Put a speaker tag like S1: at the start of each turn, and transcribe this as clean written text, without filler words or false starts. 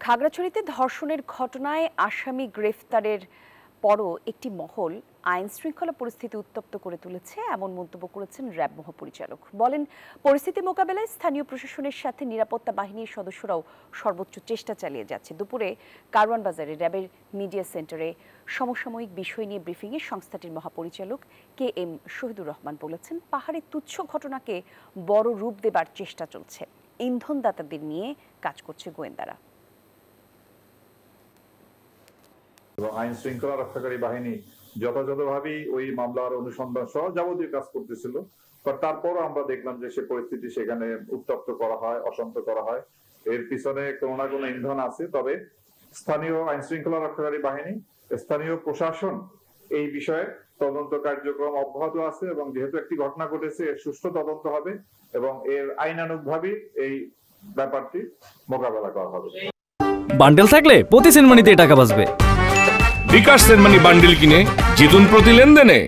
S1: খাগড়াছড়িতে ধর্ষণের ঘটনায় আসামি গ্রেফতারের পরও একটি মহল আইন শৃঙ্খলা পরিস্থিতি উত্তপ্ত করে তুলেছে এমন মন্তব্য করেছেন র্যাব মহাপরিচালক। বলেন, পরিস্থিতি মোকাবেলায় স্থানীয় প্রশাসনের সাথে নিরাপত্তা বাহিনীর সদস্যরাও সর্বোচ্চ চেষ্টা চালিয়ে যাচ্ছে। দুপুরে কারওয়ান বাজারে র্যাবের মিডিয়া সেন্টারে সমসাময়িক বিষয় নিয়ে ব্রিফিংয়ে সংস্থাটির মহাপরিচালক KM শহীদুর রহমান বলেছেন, পাহাড়ে তুচ্ছ ঘটনাকে বড় রূপ দেবার চেষ্টা চলছে। ইন্ধনদাতাদের নিয়ে কাজ করছে গোয়েন্দারা।
S2: এবং আইন শৃঙ্খলা রক্ষাকারী বাহিনী যথাযথভাবেই ওই মামলার অনুসন্ধান সহ যাবতীয় কাজ করতেছিল। তারপরও আমরা দেখলাম যে সে পরিস্থিতি সেখানে উত্তপ্ত করা হয়, অশান্ত করা হয়। এর পিছনে কোনো না কোনো ইন্ধন আছে। তবে স্থানীয় আইন শৃঙ্খলা রক্ষাকারী বাহিনী, স্থানীয় প্রশাসন এই বিষয়ে তদন্ত কার্যক্রম অব্যাহত আছে এবং যেহেতু একটি ঘটনা ঘটেছে এর সুষ্ঠু তদন্ত হবে এবং এর আইনানুগভাবেই এই ব্যাপারটি মোকাবেলা করা হবে।
S3: বান্ডেল থাকলে প্রতি সেনমানিতে টাকা বাঁচবে।
S4: বিকাশ সেনমানি বান্ডেল কিনে জিতুন প্রতি লেনদেনে।